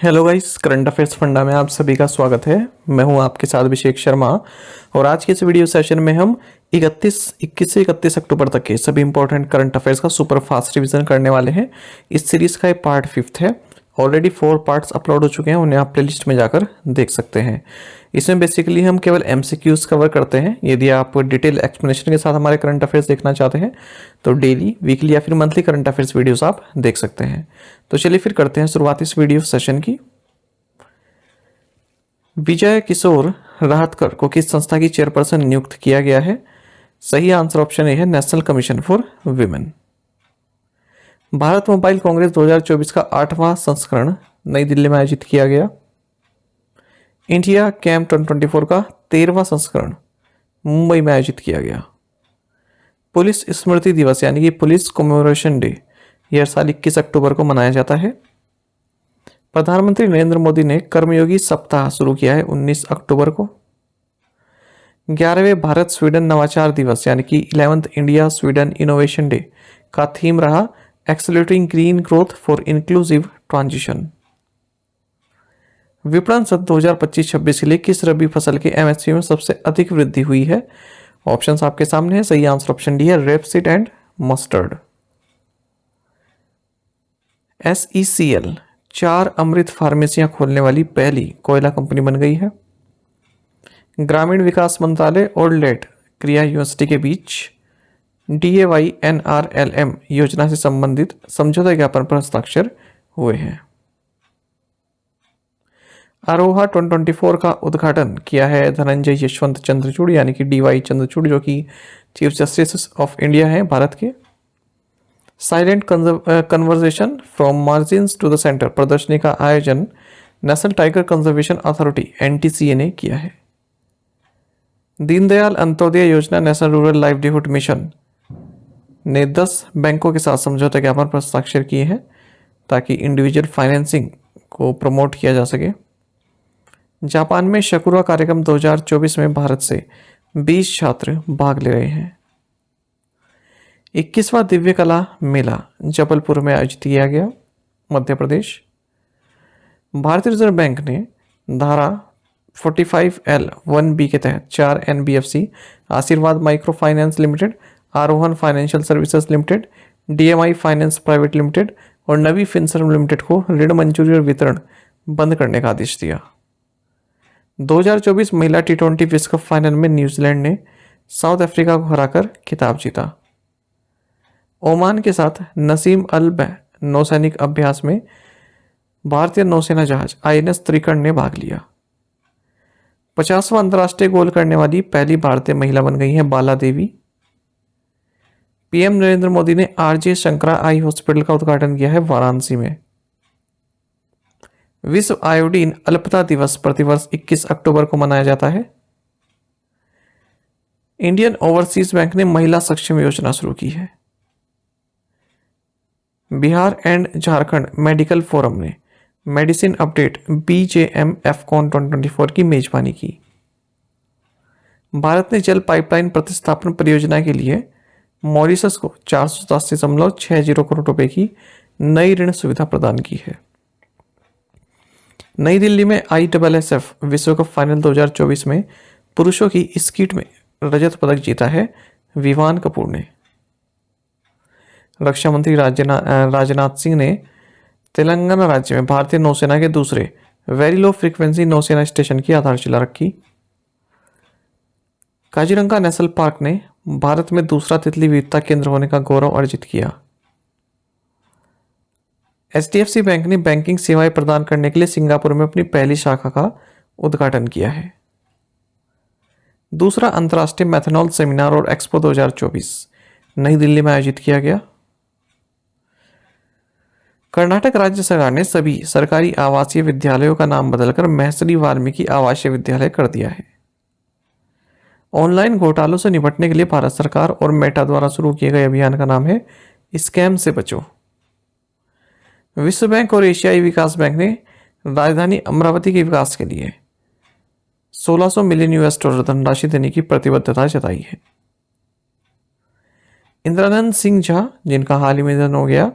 Hello guys, current affairs funda में आप सभी का स्वागत है। मैं हूं आपके साथ अभिषेक शर्मा और आज के इस वीडियो सेशन में हम 21 से 31 अक्टूबर तक के सभी इंपॉर्टेंट करंट अफेयर्स का सुपर फास्ट रिवीजन करने वाले हैं। इस सीरीज का ये पार्ट 5 है। ऑलरेडी 4 पार्ट्स अपलोड हो चुके हैं, उन्हें आप प्लेलिस्ट में जाकर देख सकते हैं। इसमें बेसिकली हम केवल एमसीक्यूज कवर करते हैं। यदि आप डिटेल एक्सप्लेनेशन के साथ हमारे करंट अफेयर्स देखना चाहते हैं तो डेली, वीकली या फिर मंथली करंट अफेयर्स वीडियोस आप देख सकते हैं। तो चलिए फिर करते हैं शुरुआत इस वीडियो सेशन की। विजय किशोर राहतकर को किस संस्था की चेयरपर्सन नियुक्त किया गया है? सही आंसर ऑप्शन ए है, national commission for women. Bharat mobile Congress 2024 का 8वां संस्करण नई दिल्ली में आयोजित किया गया। इंडिया कैंप 2024 का 13वां संस्करण मुंबई में आयोजित किया गया। पुलिस स्मृति दिवस यानी कि पुलिस कमेमोरेशन डे यह हर साल 21 अक्टूबर को मनाया जाता है। प्रधानमंत्री नरेंद्र मोदी ने कर्मयोगी सप्ताह शुरू किया है 19 अक्टूबर को। 11वें भारत स्वीडन नवाचार दिवस यानी कि 11th India Sweden innovation day का थीम रहा accelerating green growth for inclusive transition. विपणन सत्र 2025-26 के लिए किस रबी फसल के एमएसपी में सबसे अधिक वृद्धि हुई है? ऑप्शंस आपके सामने है। सही आंसर ऑप्शन डी है, रेपसीड एंड मस्टर्ड। SECL 4 अमृत फार्मेसियां खोलने वाली पहली कोयला कंपनी बन गई है। ग्रामीण विकास मंत्रालय और लेट क्रिया यूनिवर्सिटी के बीच DAY NRLM योजना से संबंधित समझौता ज्ञापन पर हस्ताक्षर हुए हैं। अरोहा 2024 का उद्घाटन किया है धनंजय यशवंत चंद्रचूड़ यानी कि DY चंद्रचूड़, जो कि चीफ जस्टिस ऑफ इंडिया हैं भारत के। Silent conversation from margins to the centre प्रदर्शनी का आयोजन national tiger conservation authority NTCA ने किया है। दीनदयाल अंत्योदय योजना नेशनल रूरल लाइवलीहुड मिशन ने 10 बैंकों के साथ समझौता ज्ञापन पर हस्ताक्षर किए हैं ताकि इंडिविजुअल फाइनेंसिंग को प्रमोट किया जा सके। जापान में शकुरा कार्यक्रम 2024 में भारत से 20 छात्र भाग ले रहे हैं। 21वां दिव्य कला मेला जबलपुर में आयोजित किया गया, मध्य प्रदेश। भारतीय रिजर्व बैंक ने धारा 45L(1)(b) के तहत 4 NBFC Aashirvad micro finance limited, Arohan financial services limited, DMI finance private limited और नवी फिनसर्व लिमिटेड को ऋण मंजूरी और वितरण बंद करने का आदेश दिया। 2024 महिला T20 विश्व कप फाइनल में न्यूजीलैंड ने साउथ अफ्रीका को हराकर खिताब जीता। ओमान के साथ नसीम अल नौसैनिक अभ्यास में भारतीय नौसेना जहाज INS त्रिकर्ण ने भाग लिया। 50वां अंतर्राष्ट्रीय गोल करने वाली पहली भारतीय महिला बन गई है बाला देवी। PM नरेंद्र मोदी ने RJ शंकरा आई हॉस्पिटल का उद्घाटन किया है वाराणसी में। विश्व आयोडीन अल्पता दिवस प्रतिवर्ष 21 अक्टूबर को मनाया जाता है। इंडियन ओवरसीज बैंक ने महिला सक्षम योजना शुरू की है। Bihar and Jharkhand medical forum ने मेडिसिन अपडेट BJM AFCON 2024 की मेजबानी की। भारत ने जल पाइपलाइन प्रतिस्थापन परियोजना के लिए मॉरिशस को 487.60 करोड़ रुपए की नई ऋण सुविधा प्रदान की है। नई दिल्ली में ISSF विश्व कप फाइनल 2024 में पुरुषों की स्कीट में रजत पदक जीता है विवान कपूर ने। रक्षा मंत्री राजनाथ सिंह ने तेलंगाना राज्य में भारतीय नौसेना के दूसरे वेरी लो फ्रीक्वेंसी नौसेना स्टेशन की आधारशिला रखी। काजीरंगा नेशनल पार्क ने भारत में दूसरा तितली विविधता केंद्र होने का गौरव अर्जित किया। HDFC बैंक ने बैंकिंग सेवाएं प्रदान करने के लिए सिंगापुर में अपनी पहली शाखा का उद्घाटन किया है। दूसरा अंतर्राष्ट्रीय मैथनॉल सेमिनार और एक्सपो 2024 नई दिल्ली में आयोजित किया गया। कर्नाटक राज्य सरकार ने सभी सरकारी आवासीय विद्यालयों का नाम बदलकर महर्षि वाल्मीकि आवासीय विद्यालय कर दिया है। ऑनलाइन घोटालों से निपटने के लिए भारत सरकार और मेटा द्वारा शुरू किए गए अभियान का नाम है स्कैम से बचो। विश्व बैंक और एशियाई विकास बैंक ने राजधानी अमरावती के विकास के लिए $1600 मिलियन धनराशि देने की प्रतिबद्धता जताई है। इंद्रानंद सिंह झा, जिनका हाल ही में निधन हो गया,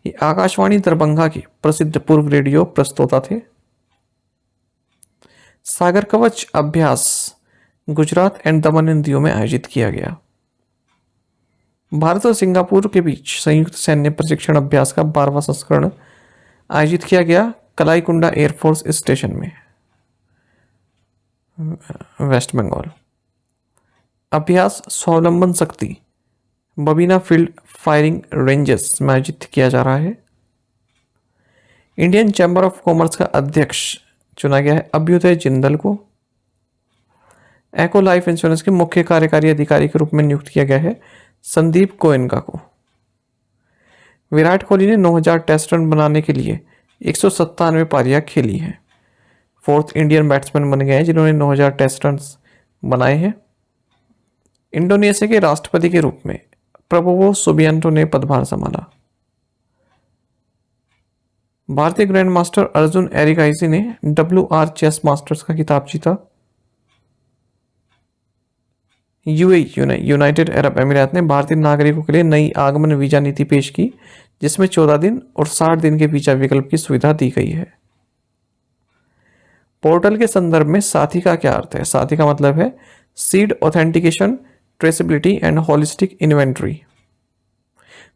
ये आकाशवाणी दरभंगा के प्रसिद्ध पूर्व रेडियो प्रस्तोता थे। सागर कवच अभ्यास Gujarat and Daman and Diu में आयोजित किया गया। भारत और सिंगापुर के बीच संयुक्त सैन्य प्रशिक्षण अभ्यास का 12वां संस्करण आयोजित किया गया कलाईकुंडा एयरफोर्स स्टेशन में, वेस्ट बंगाल। अभ्यास स्वावलंबन शक्ति बबीना फील्ड फायरिंग रेंजेस में आयोजित किया जा रहा है। इंडियन चैम्बर ऑफ कॉमर्स का अध्यक्ष चुना गया है अभ्युदय जिंदल को। एको लाइफ इंश्योरेंस के मुख्य कार्यकारी अधिकारी के रूप में नियुक्त किया गया है संदीप गोयनका को। विराट कोहली ने 9000 टेस्ट रन बनाने के लिए 197 पारियां खेली हैं। फोर्थ इंडियन बैट्समैन बन गए हैं जिन्होंने 9000 टेस्ट रन बनाए हैं। इंडोनेशिया के राष्ट्रपति के रूप में प्रबोवो सुबियांटो ने पदभार संभाला। भारतीय ग्रैंड मास्टर अर्जुन एरिगाइसी ने WR चेस मास्टर्स का खिताब जीता। यूनाइटेड अरब अमीरात ने भारतीय नागरिकों के लिए नई आगमन वीजा नीति पेश की, जिसमें 14 दिन और 60 दिन के वीजा विकल्प की सुविधा दी गई है। पोर्टल के संदर्भ में साथी का क्या अर्थ है? साथी का मतलब है seed authentication, traceability and holistic inventory.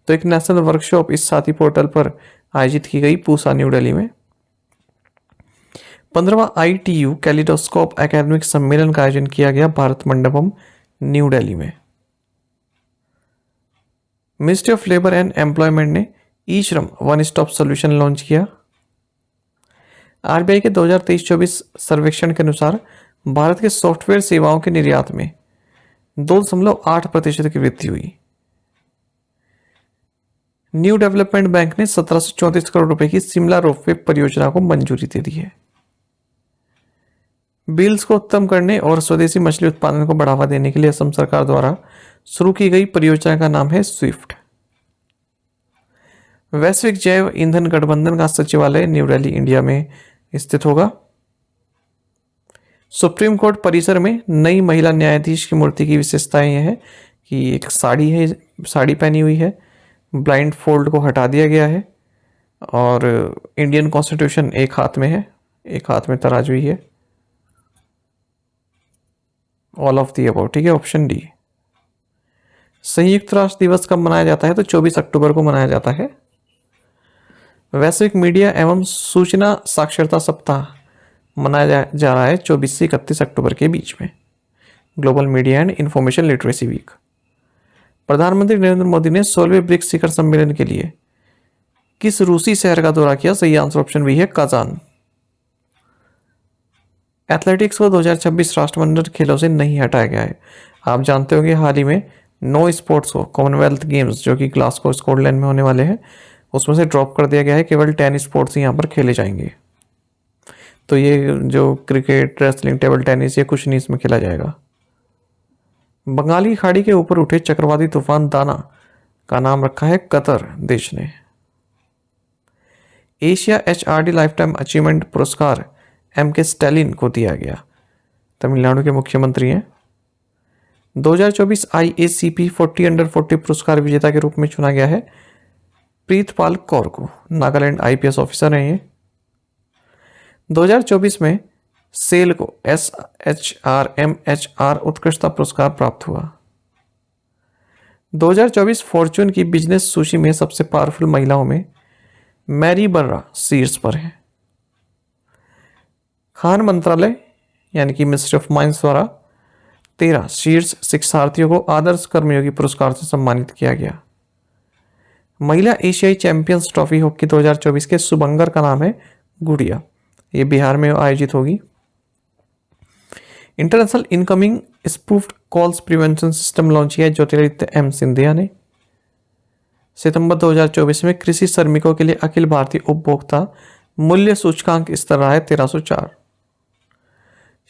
तो एक नेशनल वर्कशॉप इस साथी पोर्टल पर आयोजित की गई पूसा न्यू दिल्ली में। 15वां ITU कैलिडोस्कोप एकेडमिक सम्मेलन का आयोजन किया गया भारत मंडपम न्यू दिल्ली में। Ministry of labour and employment ने ई श्रम वन स्टॉप सोल्यूशन लॉन्च किया। RBI के 2023-24 सर्वेक्षण के अनुसार भारत के सॉफ्टवेयर सेवाओं के निर्यात में 2.8% की वृद्धि हुई। न्यू डेवलपमेंट बैंक ने 1734 करोड़ रुपए की शिमला रोपवे परियोजना को मंजूरी दे दी है। बिल्स को उत्तम करने और स्वदेशी मछली उत्पादन को बढ़ावा देने के लिए असम सरकार द्वारा शुरू की गई परियोजना का नाम है स्विफ्ट। वैश्विक जैव ईंधन गठबंधन का सचिवालय न्यू दिल्ली, इंडिया में स्थित होगा। सुप्रीम कोर्ट परिसर में नई महिला न्यायाधीश की मूर्ति की विशेषताएं यह है कि एक साड़ी पहनी हुई है, ब्लाइंड फोल्ड को हटा दिया गया है और इंडियन कॉन्स्टिट्यूशन एक हाथ में है, एक हाथ में तराजू है। ऑल ऑफ दी अबव, ठीक है, ऑप्शन डी। संयुक्त राष्ट्र दिवस कब मनाया जाता है? तो 24 अक्टूबर को मनाया जाता है। वैश्विक मीडिया एवं सूचना साक्षरता सप्ताह मनाया जा रहा है 24 से 31 अक्टूबर के बीच में, global media and information literacy week. प्रधानमंत्री नरेंद्र मोदी ने 16वें ब्रिक्स शिखर सम्मेलन के लिए किस रूसी शहर का दौरा किया? सही आंसर ऑप्शन बी है कजान। एथलेटिक्स को 2026 राष्ट्रमंडल खेलों से नहीं हटाया गया है। आप जानते होंगे हाल ही में 9 स्पोर्ट्स को कॉमनवेल्थ गेम्स जो कि ग्लासगो स्कॉटलैंड में होने वाले हैं उसमें से ड्रॉप कर दिया गया है। केवल 10 स्पोर्ट्स यहाँ पर खेले जाएंगे। तो ये जो क्रिकेट, रेसलिंग, टेबल टेनिस, ये कुछ नहीं इसमें खेला जाएगा। बंगाली खाड़ी के ऊपर उठे चक्रवाती तूफान दाना का नाम रखा है कतर देश ने। Asia HRD life time achievement पुरस्कार MK स्टैलिन को दिया गया। तमिलनाडु के मुख्यमंत्री हैं। 2024 IACP 40 अंडर 40 पुरस्कार विजेता के रूप में चुना गया है प्रीतपाल कौर को। नागालैंड IPS ऑफिसर हैं ये। 2024 में सेल को SHRM-HR उत्कृष्टता पुरस्कार प्राप्त हुआ। 2024 फॉर्च्यून की बिजनेस सूची में सबसे पावरफुल महिलाओं में मैरी बर्रा शीर्ष पर है। खान मंत्रालय यानी कि मिनिस्ट्री ऑफ माइंस द्वारा 13 शीर्ष शिक्षार्थियों को आदर्श कर्मयोगी पुरस्कार से सम्मानित किया गया। महिला एशियाई चैंपियंस ट्रॉफी हॉकी 2024 के शुभंकर का नाम है गुड़िया। ये बिहार में आयोजित होगी। International incoming spoofed calls prevention system launch किया ज्योतिरादित्य M सिंधिया ने। सितंबर 2024 में कृषि श्रमिकों के लिए अखिल भारतीय उपभोक्ता मूल्य सूचकांक स्तर रहा है 1304।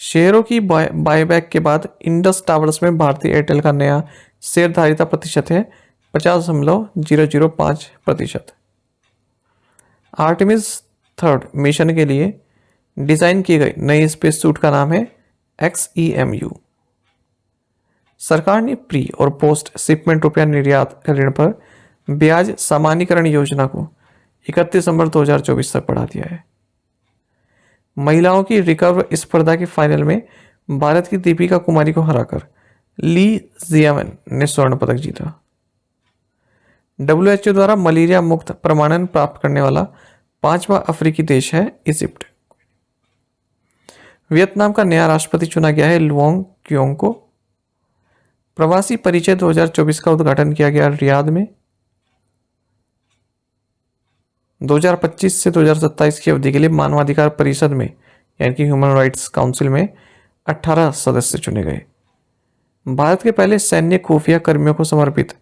शेयरों की बायबैक के बाद इंडस टावर्स में भारतीय एयरटेल का नया शेयरधारिता प्रतिशत है 50.005%। आर्टेमिस 3 मिशन के लिए डिजाइन की गई नई स्पेस सूट का नाम है XEMU। सरकार ने प्री और पोस्ट शिपमेंट रुपया निर्यात ऋण पर ब्याज सामान्यीकरण योजना को 31 दिसंबर 2024 तक बढ़ा दिया है। महिलाओं की रिकर्व स्पर्धा के फाइनल में भारत की दीपिका कुमारी को हराकर ली जियामन ने स्वर्ण पदक जीता। WHO द्वारा मलेरिया मुक्त प्रमाणन प्राप्त करने वाला 5वां अफ्रीकी देश है इजिप्ट। वियतनाम का नया राष्ट्रपति चुना गया है लुओंग क्योंग को। प्रवासी परिचय 2024 का उद्घाटन किया गया रियाद में। 2025 से 2027 की अवधि के लिए मानवाधिकार परिषद में यानी कि ह्यूमन राइट्स काउंसिल में 18 सदस्य चुने गए। भारत के पहले सैन्य खुफिया कर्मियों को समर्पित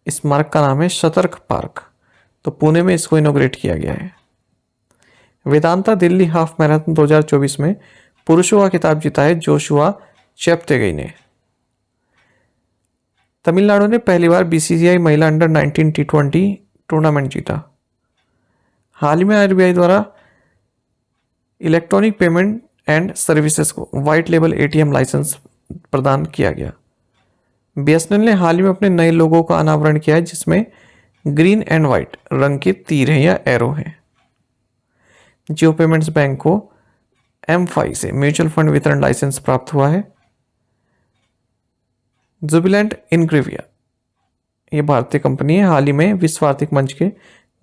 स्मारक का नाम है सतर्क पार्क, तो पुणे में इसको इनॉग्रेट किया गया है। वेदांता दिल्ली हाफ मैराथन 2024 में पुरुषों का खिताब जीता है जोशुआ चेप्टेगई ने। तमिलनाडु ने पहली बार BCCI महिला अंडर 19 T20 टूर्नामेंट जीता। हाल ही में RBI द्वारा इलेक्ट्रॉनिक पेमेंट एंड सर्विसेज को व्हाइट लेबल ATM लाइसेंस प्रदान किया गया। BSNL ने हाल ही में अपने नए लोगो का अनावरण किया है जिसमें ग्रीन एंड व्हाइट रंग के तीर हैं या एरो हैं। जियो पेमेंट्स बैंक को M5 से म्यूचुअल फंड वितरण लाइसेंस प्राप्त हुआ है। जुबिलेंट इनग्रेविया ये भारतीय कंपनी है, हाल ही में विश्व आर्थिक मंच के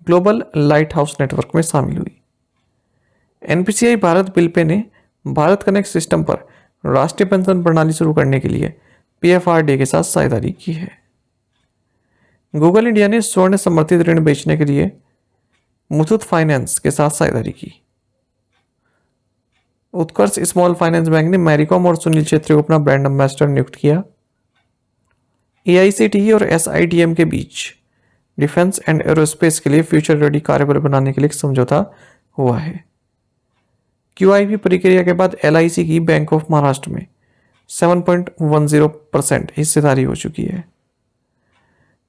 ग्लोबल लाइट हाउस नेटवर्क में शामिल हुई। NPCI भारत बिल पे ने भारत कनेक्ट सिस्टम पर राष्ट्रीय पेंशन प्रणाली शुरू करने के लिए PFRDA के साथ साझेदारी की है। गूगल इंडिया ने स्वर्ण समर्थित ऋण बेचने के लिए मुथूट फाइनेंस के साथ साझेदारी की। उत्कर्ष स्मॉल फाइनेंस बैंक ने मैरीकॉम और सुनील छेत्री को अपना ब्रांड एम्बेसडर नियुक्त किया। AICTE और SITM के बीच डिफेंस एंड एरोस्पेस के लिए फ्यूचर रेडी कार्यबल बनाने के लिए समझौता हुआ है। QIP प्रक्रिया के बाद LIC की बैंक ऑफ महाराष्ट्र में 7.10% हिस्सेदारी हो चुकी है।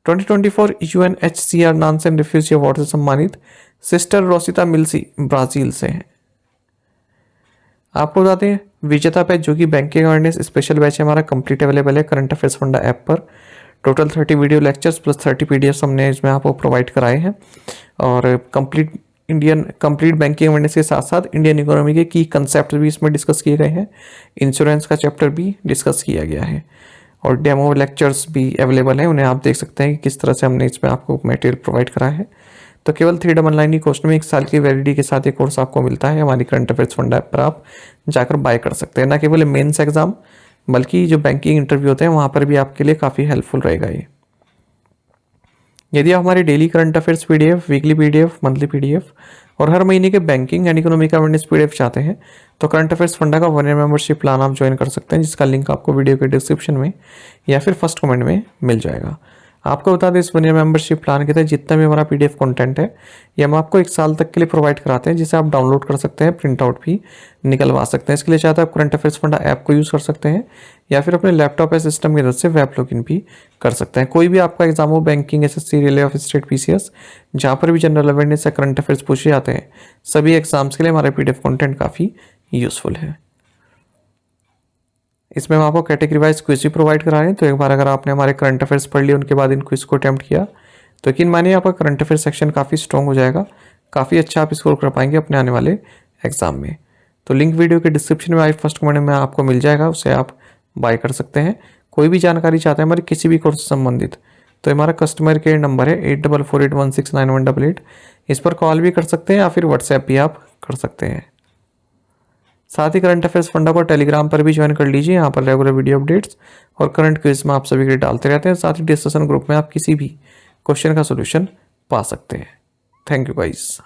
2024 UNHCR नॉन-सेन रिफ्यूजी अवार्ड से सम्मानित सिस्टर रोसिता मिल्सी ब्राजील से हैं। आपको बता दें विजेता बैच जो कि बैंकिंग अवेयरनेस स्पेशल बैच है हमारा कंप्लीट अवेलेबल है करंट अफेयर्स फंडा ऐप पर। Total 30 video lectures plus 30 PDFs हमने इसमें आपको प्रोवाइड कराए हैं और कंप्लीट बैंकिंग अवेयरनेस के साथ साथ इंडियन इकोनॉमी के की कंसेप्ट भी इसमें डिस्कस किए गए हैं। इंश्योरेंस का चैप्टर भी डिस्कस किया गया है और डेमो लेक्चर्स भी अवेलेबल हैं, उन्हें आप देख सकते हैं कि किस तरह से हमने इसमें आपको मटेरियल प्रोवाइड करा है। तो केवल 399 की कॉस्ट में 1 साल की वैलिडिटी के साथ ये कोर्स आपको मिलता है। हमारी करंट अफेयर्स फंडा ऐप पर आप जाकर बाय कर सकते हैं। ना केवल मेंस एग्जाम बल्कि जो बैंकिंग इंटरव्यू होते हैं वहाँ पर भी आपके लिए काफ़ी हेल्पफुल रहेगा ये। यदि आप हमारे daily current affairs PDF, weekly PDF, monthly PDF और हर महीने के banking and economic awareness PDF चाहते हैं तो करंट अफेयर्स फंडा का 1 ईयर मेंबरशिप प्लान आप ज्वाइन कर सकते हैं जिसका लिंक आपको वीडियो के डिस्क्रिप्शन में या फिर फर्स्ट कमेंट में मिल जाएगा। आपको बता दें इस 1 ईयर मेंबरशिप प्लान के तहत जितना भी हमारा PDF कंटेंट है ये हम आपको 1 साल तक के लिए प्रोवाइड कराते हैं जिसे आप डाउनलोड कर सकते हैं, प्रिंट आउट भी निकलवा सकते हैं। इसके लिए चाहते हैं आप करंट अफेयर्स फंडा ऐप को यूज़ कर सकते हैं या फिर अपने लैपटॉप या सिस्टम की मदद से वेब लॉगिन भी कर सकते हैं। कोई भी आपका एग्जाम हो banking, SSC, railway of state, PCS जहाँ पर भी जनरल अवेयरनेस या करंट अफेयर्स पूछे जाते हैं सभी एग्जाम्स के लिए हमारा PDF कंटेंट काफ़ी यूजफुल है। इसमें हम आपको कैटेगरी वाइज क्विज भी प्रोवाइड करा रहे हैं, तो एक बार अगर आपने हमारे करंट अफेयर्स पढ़ लिए उनके बाद इन क्विज को अटेम्प्ट किया तो यकीन मानिए आपका करंट अफेयर सेक्शन काफ़ी स्ट्रॉन्ग हो जाएगा, काफ़ी अच्छा आप स्कोर कर पाएंगे अपने आने वाले एग्जाम में। तो लिंक वीडियो के डिस्क्रिप्शन में आई फर्स्ट कमेंट में आपको मिल जाएगा, उसे आप बाय कर सकते हैं। कोई भी जानकारी चाहते हैं हमारे किसी भी कोर्स से संबंधित तो हमारा कस्टमर केयर नंबर है 8448169188, इस पर कॉल भी कर सकते हैं या फिर व्हाट्सएप भी आप कर सकते हैं। साथ ही करंट अफेयर्स फंडा को टेलीग्राम पर भी ज्वाइन कर लीजिए, यहाँ पर रेगुलर वीडियो अपडेट्स और करंट क्विज में आप सभी के लिए डालते रहते हैं। साथ ही डिस्कशन ग्रुप में आप किसी भी क्वेश्चन का सोल्यूशन पा सकते हैं। Thank you guys.